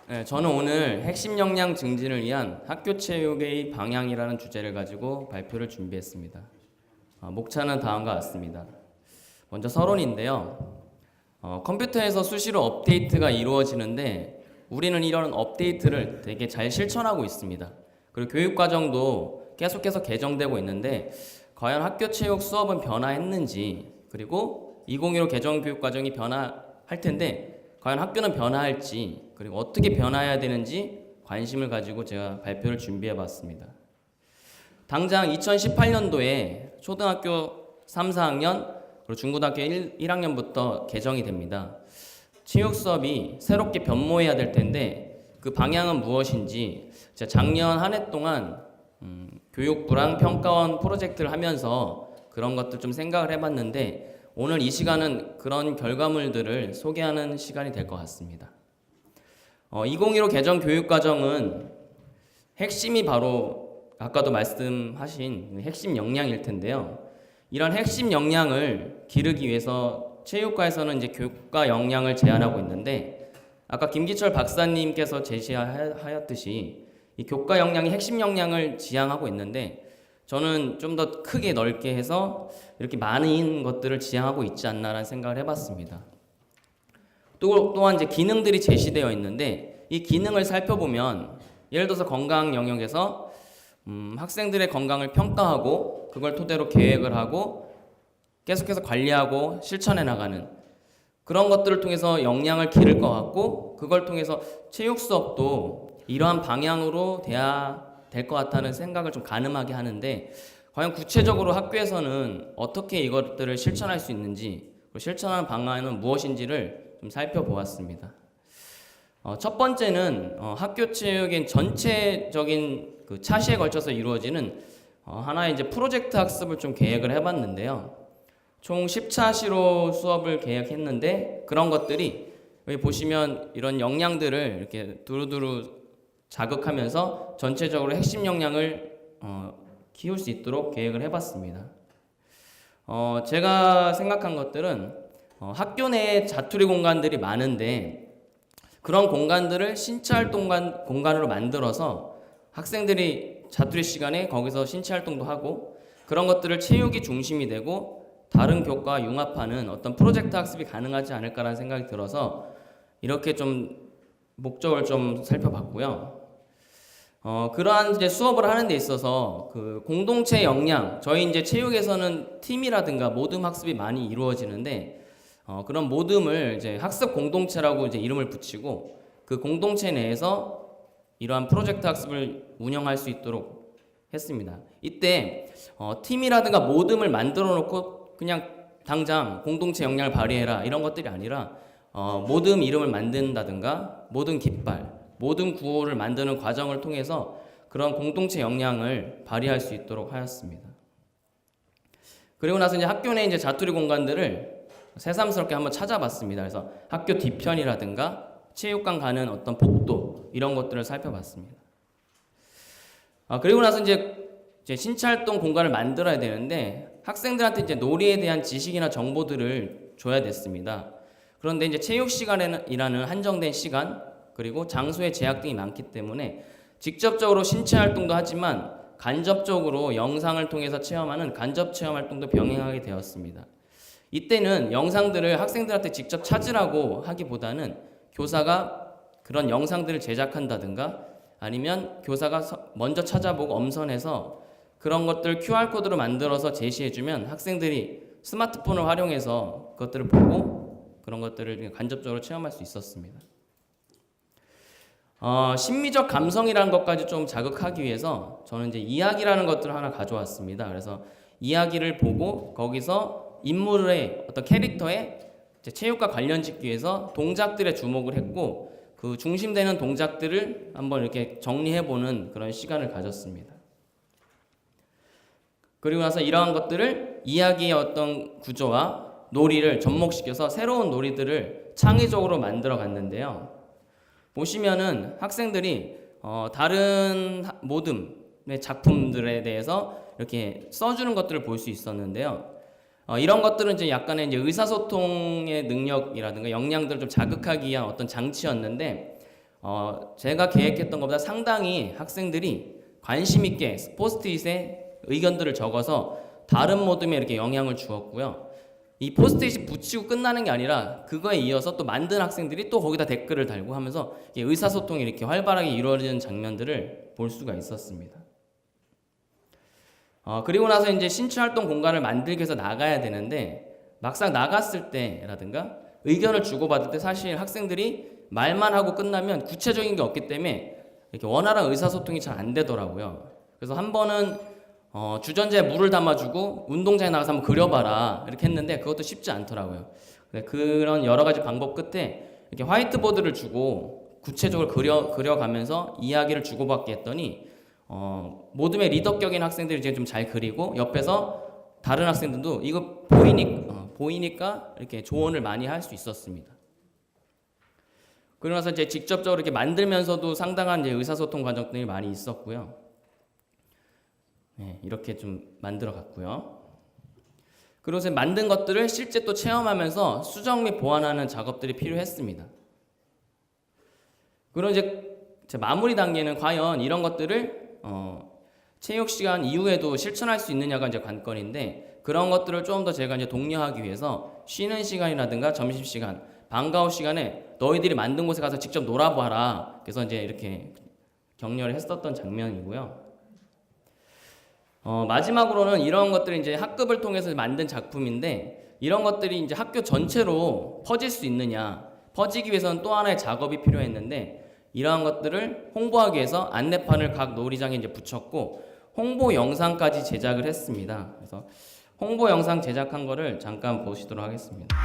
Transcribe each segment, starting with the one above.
네, 저는 오늘 핵심 역량 증진을 위한 학교 체육의 방향이라는 주제를 가지고 발표를 준비했습니다. 목차는 다음과 같습니다. 먼저 서론인데요. 컴퓨터에서 수시로 업데이트가 이루어지는데 우리는 이런 업데이트를 되게 잘 실천하고 있습니다. 그리고 교육과정도 계속해서 개정되고 있는데 과연 학교 체육 수업은 변화했는지, 그리고 2015 개정교육과정이 변화할 텐데 과연 학교는 변화할지, 그리고 어떻게 변화해야 되는지 관심을 가지고 제가 발표를 준비해 봤습니다. 당장 2018년도에 초등학교 3, 4학년 그리고 중고등학교 1학년부터 개정이 됩니다. 체육 수업이 새롭게 변모해야 될 텐데 그 방향은 무엇인지 제가 작년 한 해 동안 교육부랑 평가원 프로젝트를 하면서 그런 것들 좀 생각을 해봤는데 오늘 이 시간은 그런 결과물들을 소개하는 시간이 될 것 같습니다. 2015 개정 교육과정은 핵심이 바로 아까도 말씀하신 핵심 역량일 텐데요. 이런 핵심 역량을 기르기 위해서 체육과에서는 이제 교과 역량을 제안하고 있는데 아까 김기철 박사님께서 제시하였듯이 이 교과 역량이 핵심 역량을 지향하고 있는데 저는 좀 더 크게 넓게 해서 이렇게 많은 것들을 지향하고 있지 않나라는 생각을 해봤습니다. 또한 이제 기능들이 제시되어 있는데 이 기능을 살펴보면 예를 들어서 건강 영역에서 학생들의 건강을 평가하고 그걸 토대로 계획을 하고 계속해서 관리하고 실천해 나가는 그런 것들을 통해서 역량을 기를 것 같고 그걸 통해서 체육 수업도 이러한 방향으로 돼야 될 것 같다는 생각을 좀 가늠하게 하는데 과연 구체적으로 학교에서는 어떻게 이것들을 실천할 수 있는지 그리고 실천하는 방안은 무엇인지를 좀 살펴보았습니다. 첫 번째는 학교 체육의 전체적인 그 차시에 걸쳐서 이루어지는 하나의 이제 프로젝트 학습을 좀 계획을 해봤는데요. 총 10차시로 수업을 계획했는데 그런 것들이 여기 보시면 이런 역량들을 이렇게 두루두루 자극하면서 전체적으로 핵심 역량을 키울 수 있도록 계획을 해봤습니다. 제가 생각한 것들은 학교 내에 자투리 공간들이 많은데 그런 공간들을 신체활동 공간으로 만들어서 학생들이 자투리 시간에 거기서 신체활동도 하고 그런 것들을 체육이 중심이 되고 다른 교과와 융합하는 어떤 프로젝트 학습이 가능하지 않을까라는 생각이 들어서 이렇게 좀 목적을 좀 살펴봤고요. 그러한 이제 수업을 하는 데 있어서 그 공동체 역량, 저희 이제 체육에서는 팀이라든가 모듬 학습이 많이 이루어지는데 그런 모듬을 이제 학습 공동체라고 이제 이름을 붙이고 그 공동체 내에서 이러한 프로젝트 학습을 운영할 수 있도록 했습니다. 이때 팀이라든가 모듬을 만들어 놓고 그냥 당장 공동체 역량을 발휘해라 이런 것들이 아니라 모듬 이름을 만든다든가 모듬 깃발, 모든 구호를 만드는 과정을 통해서 그런 공동체 역량을 발휘할 수 있도록 하였습니다. 그리고 나서 이제 학교 내 이제 자투리 공간들을 새삼스럽게 한번 찾아봤습니다. 그래서 학교 뒤편이라든가 체육관 가는 어떤 복도 이런 것들을 살펴봤습니다. 그리고 나서 이제 신체활동 공간을 만들어야 되는데 학생들한테 이제 놀이에 대한 지식이나 정보들을 줘야 됐습니다. 그런데 이제 체육 시간이라는 한정된 시간 그리고 장소의 제약 등이 많기 때문에 직접적으로 신체 활동도 하지만 간접적으로 영상을 통해서 체험하는 간접 체험 활동도 병행하게 되었습니다. 이때는 영상들을 학생들한테 직접 찾으라고 하기보다는 교사가 그런 영상들을 제작한다든가 아니면 교사가 먼저 찾아보고 엄선해서 그런 것들 QR코드로 만들어서 제시해주면 학생들이 스마트폰을 활용해서 그것들을 보고 그런 것들을 간접적으로 체험할 수 있었습니다. 심미적 감성이라는 것까지 좀 자극하기 위해서 저는 이제 이야기라는 것들을 하나 가져왔습니다. 그래서 이야기를 보고 거기서 인물의 어떤 캐릭터의 체육과 관련 짓기 위해서 동작들에 주목을 했고 그 중심되는 동작들을 한번 이렇게 정리해보는 그런 시간을 가졌습니다. 그리고 나서 이러한 것들을 이야기의 어떤 구조와 놀이를 접목시켜서 새로운 놀이들을 창의적으로 만들어 갔는데요. 보시면은 학생들이 다른 모듬의 작품들에 대해서 이렇게 써주는 것들을 볼 수 있었는데요. 이런 것들은 이제 약간의 이제 의사소통의 능력이라든가 역량들을 좀 자극하기 위한 어떤 장치였는데 제가 계획했던 것보다 상당히 학생들이 관심 있게 포스트잇에 의견들을 적어서 다른 모둠에 이렇게 영향을 주었고요. 이 포스트잇이 붙이고 끝나는 게 아니라 그거에 이어서 또 만든 학생들이 또 거기다 댓글을 달고 하면서 의사소통이 이렇게 활발하게 이루어지는 장면들을 볼 수가 있었습니다. 그리고 나서 이제 신체활동 공간을 만들기 위해서 나가야 되는데 막상 나갔을 때라든가 의견을 주고받을 때 사실 학생들이 말만 하고 끝나면 구체적인 게 없기 때문에 이렇게 원활한 의사소통이 잘 안 되더라고요. 그래서 한 번은 주전자에 물을 담아주고 운동장에 나가서 한번 그려봐라 이렇게 했는데 그것도 쉽지 않더라고요. 그런 여러 가지 방법 끝에 이렇게 화이트보드를 주고 구체적으로 그려가면서 이야기를 주고받게 했더니 모둠의 리더격인 학생들이 이제 좀 잘 그리고 옆에서 다른 학생들도 이거 보이니까 이렇게 조언을 많이 할 수 있었습니다. 그러고 나서 이제 직접적으로 이렇게 만들면서도 상당한 이제 의사소통 과정들이 많이 있었고요. 네, 이렇게 좀 만들어 갔고요. 그리고 만든 것들을 실제 또 체험하면서 수정 및 보완하는 작업들이 필요했습니다. 그리고 이제 마무리 단계는 과연 이런 것들을 체육 시간 이후에도 실천할 수 있느냐가 이제 관건인데 그런 것들을 좀 더 제가 이제 독려하기 위해서 쉬는 시간이라든가 점심 시간, 방과 후 시간에 너희들이 만든 곳에 가서 직접 놀아봐라. 그래서 이제 이렇게 격려를 했었던 장면이고요. 마지막으로는 이런 것들이 이제 학급을 통해서 만든 작품인데 이런 것들이 이제 학교 전체로 퍼질 수 있느냐, 퍼지기 위해서는 또 하나의 작업이 필요했는데 이러한 것들을 홍보하기 위해서 안내판을 각 놀이장에 이제 붙였고 홍보 영상까지 제작을 했습니다. 그래서 홍보 영상 제작한 거를 잠깐 보시도록 하겠습니다.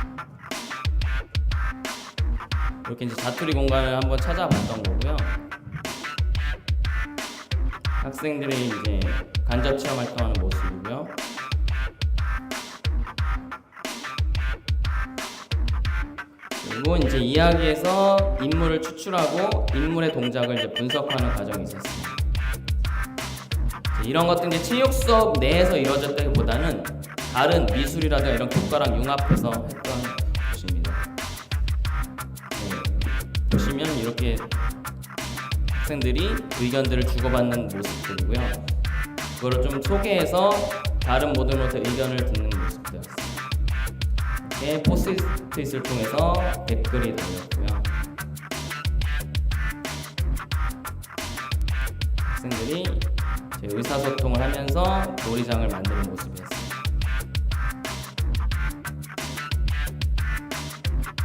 이렇게 이제 자투리 공간을 한번 찾아봤던 거고요. 학생들이 이제 간접 체험 활동하는 모습이고요. 그리고 이제 이야기에서 인물을 추출하고 인물의 동작을 이제 분석하는 과정이 있었습니다. 이런 것들은 이제 체육 수업 내에서 이루어졌다기보다는 다른 미술이라든가 이런 교과랑 융합해서 했던 것입니다. 네, 보시면 이렇게 학생들이 의견들을 주고받는 모습들이고요. 그거를 좀 소개해서 다른 모둠으로부터 의견을 듣는 모습이었습니다. 이렇게 포스트잇을 통해서 댓글이 달렸고요. 학생들이 의사소통을 하면서 놀이장을 만드는 모습이었습니다.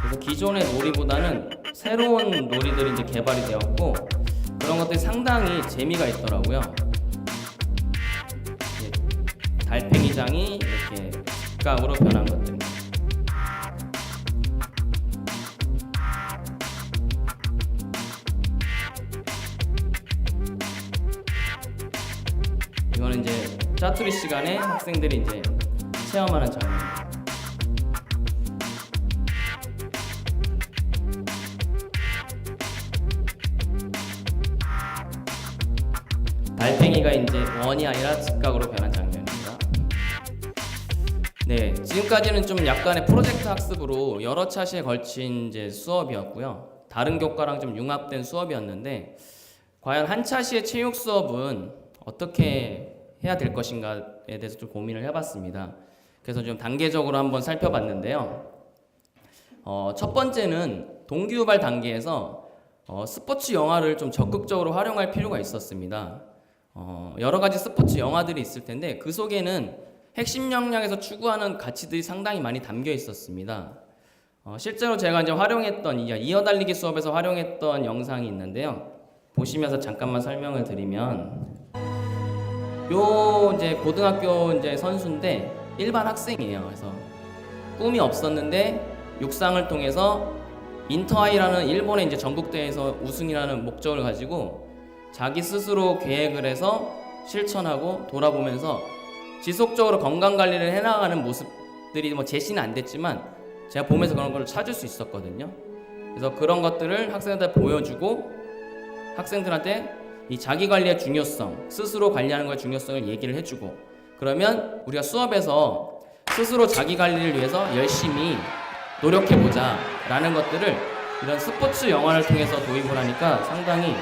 그래서 기존의 놀이보다는 새로운 놀이들이 이제 개발이 되었고 그런 것들이 상당히 재미가 있더라고요. 달팽이장이 이렇게 직각으로 변한 것들. 이거는 이제 짜투리 시간에 학생들이 이제 체험하는 장면입니다. 달팽이가 이제 원이 아니라 직각으로 변한 장면입니다. 네, 지금까지는 좀 약간의 프로젝트 학습으로 여러 차시에 걸친 이제 수업이었고요. 다른 교과랑 좀 융합된 수업이었는데 과연 한 차시의 체육 수업은 어떻게 해야 될 것인가에 대해서 좀 고민을 해봤습니다. 그래서 좀 단계적으로 한번 살펴봤는데요. 첫 번째는 동기유발 단계에서 스포츠 영화를 좀 적극적으로 활용할 필요가 있었습니다. 여러 가지 스포츠 영화들이 있을 텐데 그 속에는 핵심 역량에서 추구하는 가치들이 상당히 많이 담겨 있었습니다. 실제로 제가 이제 활용했던 이어달리기 수업에서 활용했던 영상이 있는데요. 보시면서 잠깐만 설명을 드리면 요 이제 고등학교 이제 선수인데 일반 학생이에요. 그래서 꿈이 없었는데 육상을 통해서 인터하이라는 일본의 이제 전국대회에서 우승이라는 목적을 가지고 자기 스스로 계획을 해서 실천하고 돌아보면서 지속적으로 건강 관리를 해나가는 모습들이 뭐 제시는 안 됐지만 제가 보면서 그런 걸 찾을 수 있었거든요. 그래서 그런 것들을 학생들한테 보여주고 학생들한테 이 자기 관리의 중요성, 스스로 관리하는 것의 중요성을 얘기를 해주고 그러면 우리가 수업에서 스스로 자기 관리를 위해서 열심히 노력해보자 라는 것들을 이런 스포츠 영화를 통해서 도입을 하니까 상당히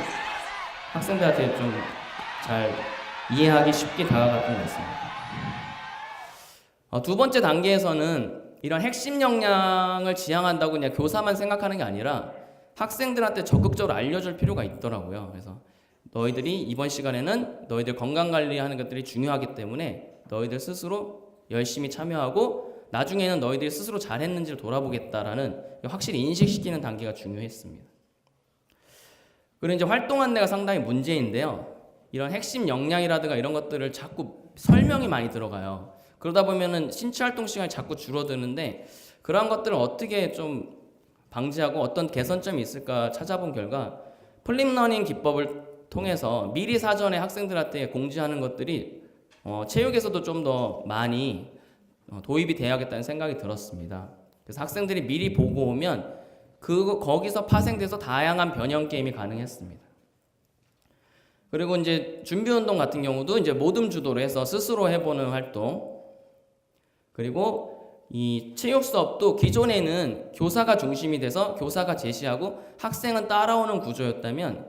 학생들한테 좀 잘 이해하기 쉽게 다가갔던 것 같습니다. 두 번째 단계에서는 이런 핵심 역량을 지향한다고 그냥 교사만 생각하는 게 아니라 학생들한테 적극적으로 알려줄 필요가 있더라고요. 그래서 너희들이 이번 시간에는 너희들 건강관리하는 것들이 중요하기 때문에 너희들 스스로 열심히 참여하고 나중에는 너희들이 스스로 잘했는지를 돌아보겠다라는 확실히 인식시키는 단계가 중요했습니다. 그리고 이제 활동 안내가 상당히 문제인데요. 이런 핵심 역량이라든가 이런 것들을 자꾸 설명이 많이 들어가요. 그러다 보면은 신체 활동 시간이 자꾸 줄어드는데 그러한 것들을 어떻게 좀 방지하고 어떤 개선점이 있을까 찾아본 결과 플립러닝 기법을 통해서 미리 사전에 학생들한테 공지하는 것들이 체육에서도 좀 더 많이 도입이 돼야겠다는 생각이 들었습니다. 그래서 학생들이 미리 보고 오면 거기서 파생돼서 다양한 변형 게임이 가능했습니다. 그리고 이제 준비 운동 같은 경우도 이제 모듬 주도로 해서 스스로 해보는 활동. 그리고 이 체육 수업도 기존에는 교사가 중심이 돼서 교사가 제시하고 학생은 따라오는 구조였다면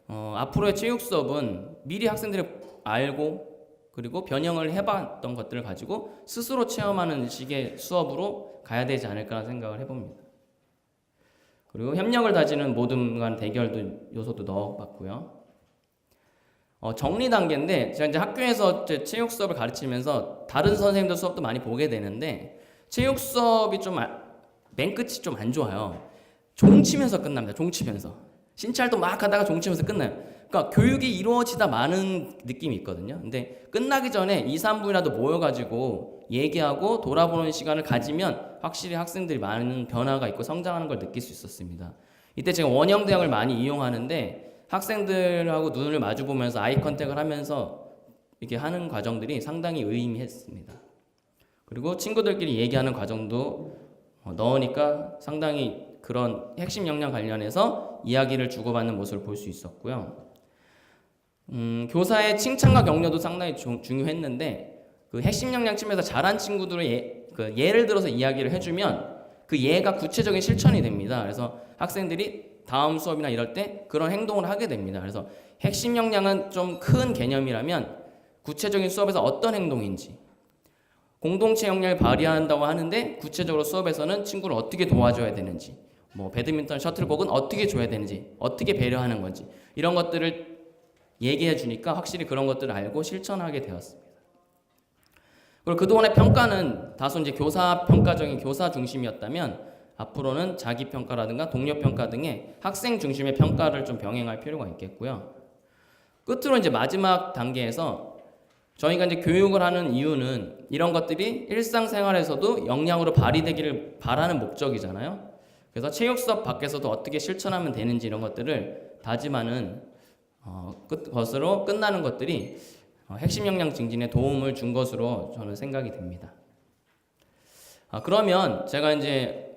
앞으로의 체육 수업은 미리 학생들이 알고 그리고 변형을 해봤던 것들을 가지고 스스로 체험하는 식의 수업으로 가야 되지 않을까 생각을 해봅니다. 그리고 협력을 다지는 모듬 간 대결도 요소도 넣어봤고요. 정리 단계인데 제가 이제 학교에서 체육 수업을 가르치면서 다른 선생님들 수업도 많이 보게 되는데 체육 수업이 맨 끝이 좀 안 좋아요. 종치면서 끝납니다. 종치면서 신체 활동 막 하다가 종치면서 끝나요. 그러니까 교육이 이루어지다 마는 느낌이 있거든요. 근데 끝나기 전에 2, 3분이라도 모여가지고 얘기하고 돌아보는 시간을 가지면 확실히 학생들이 많은 변화가 있고 성장하는 걸 느낄 수 있었습니다. 이때 제가 원형 대응을 많이 이용하는데 학생들하고 눈을 마주 보면서 아이 컨택을 하면서 이렇게 하는 과정들이 상당히 의미했습니다. 그리고 친구들끼리 얘기하는 과정도 넣으니까 상당히 그런 핵심 역량 관련해서 이야기를 주고받는 모습을 볼 수 있었고요. 교사의 칭찬과 격려도 상당히 중요했는데 그 핵심 역량 측면에서 잘한 친구들을 예를 들어서 이야기를 해주면 그 예가 구체적인 실천이 됩니다. 그래서 학생들이 다음 수업이나 이럴 때 그런 행동을 하게 됩니다. 그래서 핵심 역량은 좀 큰 개념이라면 구체적인 수업에서 어떤 행동인지 공동체 역량을 발휘한다고 하는데 구체적으로 수업에서는 친구를 어떻게 도와줘야 되는지 배드민턴 셔틀콕은 어떻게 줘야 되는지 어떻게 배려하는 건지 이런 것들을 얘기해 주니까 확실히 그런 것들을 알고 실천하게 되었습니다. 그리고 그동안의 평가는 다소 이제 교사 평가적인 교사 중심이었다면 앞으로는 자기 평가라든가 동료 평가 등의 학생 중심의 평가를 좀 병행할 필요가 있겠고요. 끝으로 이제 마지막 단계에서 저희가 이제 교육을 하는 이유는 이런 것들이 일상생활에서도 역량으로 발휘되기를 바라는 목적이잖아요. 그래서 체육 수업 밖에서도 어떻게 실천하면 되는지 이런 것들을 다짐하는 것으로 끝나는 것들이 핵심 역량 증진에 도움을 준 것으로 저는 생각이 됩니다. 그러면 제가 이제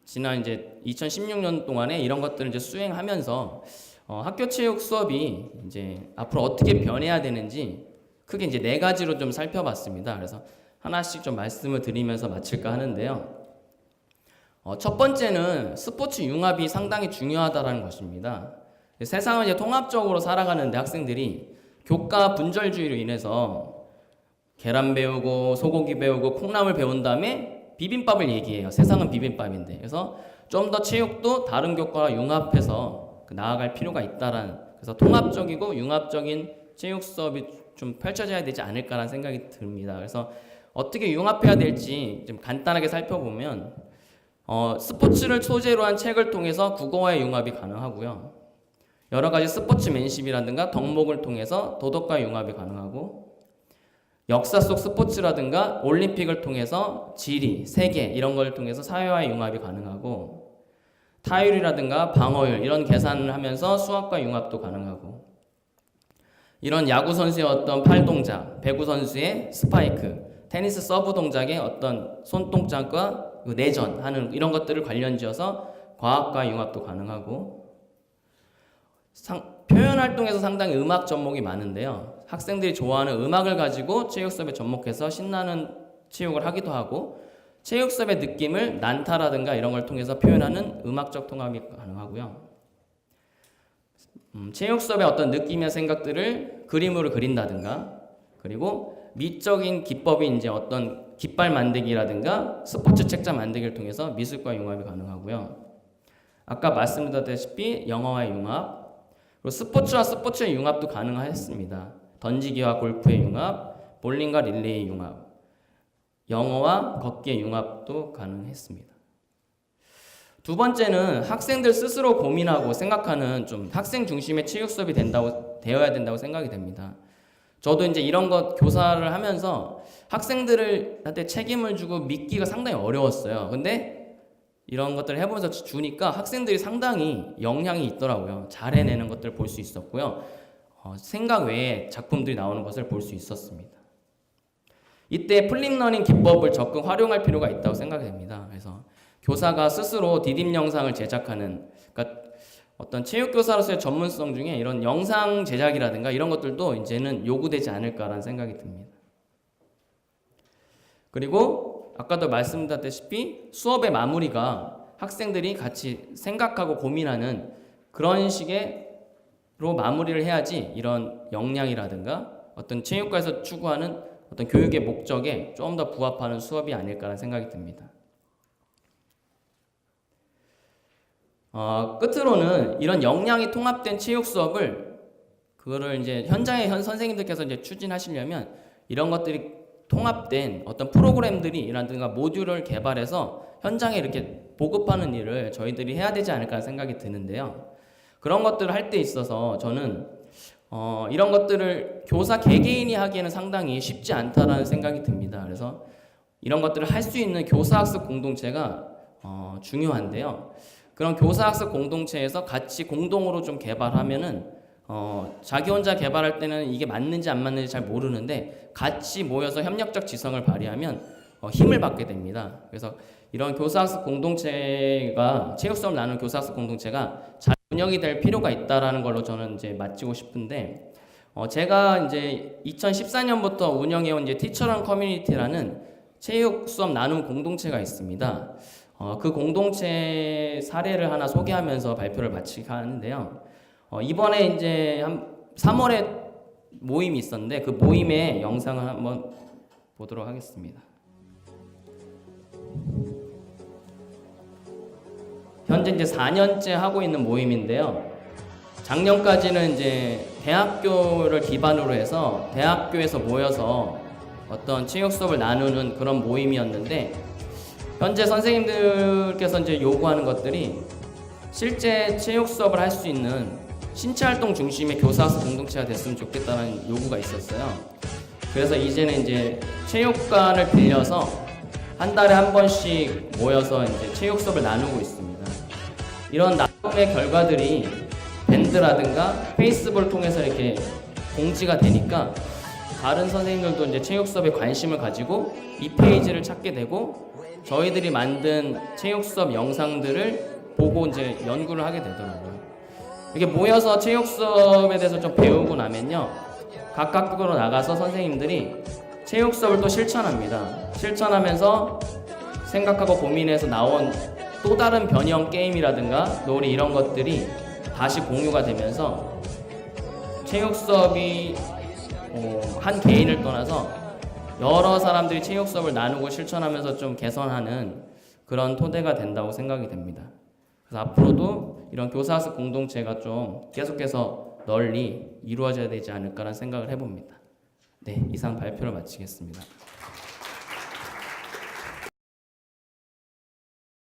지난 2016년 동안에 이런 것들을 이제 수행하면서 학교 체육 수업이 이제 앞으로 어떻게 변해야 되는지 크게 이제 4가지로 좀 살펴봤습니다. 그래서 하나씩 좀 말씀을 드리면서 마칠까 하는데요. 첫 번째는 스포츠 융합이 상당히 중요하다는 것입니다. 세상을 이제 통합적으로 살아가는데 학생들이 교과 분절주의로 인해서 계란 배우고 소고기 배우고 콩나물 배운 다음에 비빔밥을 얘기해요. 세상은 비빔밥인데. 그래서 좀 더 체육도 다른 교과와 융합해서 나아갈 필요가 있다라는, 그래서 통합적이고 융합적인 체육 수업이 좀 펼쳐져야 되지 않을까라는 생각이 듭니다. 그래서 어떻게 융합해야 될지 좀 간단하게 살펴보면 스포츠를 소재로 한 책을 통해서 국어와의 융합이 가능하고요. 여러 가지 스포츠맨십이라든가 덕목을 통해서 도덕과의 융합이 가능하고, 역사 속 스포츠라든가 올림픽을 통해서 지리, 세계 이런 걸 통해서 사회와의 융합이 가능하고, 타율이라든가 방어율 이런 계산을 하면서 수학과 융합도 가능하고, 이런 야구 선수의 어떤 팔 동작, 배구 선수의 스파이크, 테니스 서브 동작의 어떤 손동작과 내전하는 이런 것들을 관련지어서 과학과 융합도 가능하고, 표현 활동에서 상당히 음악 접목이 많은데요. 학생들이 좋아하는 음악을 가지고 체육 수업에 접목해서 신나는 체육을 하기도 하고, 체육 수업의 느낌을 난타라든가 이런 걸 통해서 표현하는 음악적 통합이 가능하고요. 체육 수업의 어떤 느낌이나 생각들을 그림으로 그린다든가, 그리고 미적인 기법이 이제 어떤 깃발 만들기라든가 스포츠 책자 만들기를 통해서 미술과 융합이 가능하고요. 아까 말씀드렸다시피 영어와의 융합, 그리고 스포츠와 스포츠의 융합도 가능했습니다. 던지기와 골프의 융합, 볼링과 릴레이의 융합, 영어와 걷기의 융합도 가능했습니다. 두 번째는 학생들 스스로 고민하고 생각하는 좀 학생 중심의 체육 수업이 되어야 된다고 생각이 됩니다. 저도 이제 이런 것 교사를 하면서 학생들한테 책임을 주고 믿기가 상당히 어려웠어요. 근데 이런 것들을 해보면서 주니까 학생들이 상당히 영향이 있더라고요. 잘 해내는 것들을 볼 수 있었고요. 생각 외에 작품들이 나오는 것을 볼 수 있었습니다. 이때 플립러닝 기법을 적극 활용할 필요가 있다고 생각이 됩니다. 그래서 교사가 스스로 디딤 영상을 제작하는, 그러니까 어떤 체육교사로서의 전문성 중에 이런 영상 제작이라든가 이런 것들도 이제는 요구되지 않을까라는 생각이 듭니다. 그리고 아까도 말씀드렸다시피 수업의 마무리가 학생들이 같이 생각하고 고민하는 그런 식으로 마무리를 해야지 이런 역량이라든가 어떤 체육과에서 추구하는 어떤 교육의 목적에 좀 더 부합하는 수업이 아닐까라는 생각이 듭니다. 끝으로는 이런 역량이 통합된 체육 수업을 그거를 이제 현장의 선생님들께서 이제 추진하시려면 이런 것들이 통합된 어떤 프로그램들이라든가 모듈을 개발해서 현장에 이렇게 보급하는 일을 저희들이 해야 되지 않을까 생각이 드는데요. 그런 것들을 할 때 있어서 저는 이런 것들을 교사 개개인이 하기에는 상당히 쉽지 않다라는 생각이 듭니다. 그래서 이런 것들을 할 수 있는 교사학습 공동체가 중요한데요. 그런 교사학습 공동체에서 같이 공동으로 좀 개발하면은 자기 혼자 개발할 때는 이게 맞는지 안 맞는지 잘 모르는데 같이 모여서 협력적 지성을 발휘하면 힘을 받게 됩니다. 그래서 이런 교사학습 공동체가 체육 수업을 나누는 교사학습 공동체가 잘 운영이 될 필요가 있다라는 걸로 저는 이제 마치고 싶은데 제가 이제 2014년부터 운영해온 이제 티처런 커뮤니티라는 체육 수업 나눔 공동체가 있습니다. 그 공동체 사례를 하나 소개하면서 발표를 마치게 하는데요. 이번에 이제 한 3월에 모임이 있었는데 그 모임의 영상을 한번 보도록 하겠습니다. 현재 이제 4년째 하고 있는 모임인데요. 작년까지는 이제 대학교를 기반으로 해서 대학교에서 모여서 어떤 체육 수업을 나누는 그런 모임이었는데 현재 선생님들께서 이제 요구하는 것들이 실제 체육 수업을 할 수 있는 신체 활동 중심의 교사학습 공동체가 됐으면 좋겠다는 요구가 있었어요. 그래서 이제는 이제 체육관을 빌려서 한 달에 한 번씩 모여서 이제 체육 수업을 나누고 있습니다. 이런 나눔의 결과들이 밴드라든가 페이스북을 통해서 이렇게 공지가 되니까 다른 선생님들도 이제 체육 수업에 관심을 가지고 이 페이지를 찾게 되고 저희들이 만든 체육 수업 영상들을 보고 이제 연구를 하게 되더라고요. 이렇게 모여서 체육 수업에 대해서 좀 배우고 나면요, 각각으로 나가서 선생님들이 체육 수업을 또 실천합니다. 실천하면서 생각하고 고민해서 나온 또 다른 변형 게임이라든가 놀이 이런 것들이 다시 공유가 되면서 체육 수업이 한 개인을 떠나서 여러 사람들이 체육 수업을 나누고 실천하면서 좀 개선하는 그런 토대가 된다고 생각이 됩니다. 그래서 앞으로도 이런 교사학습 공동체가 좀 계속해서 널리 이루어져야 되지 않을까라는 생각을 해봅니다. 네, 이상 발표를 마치겠습니다.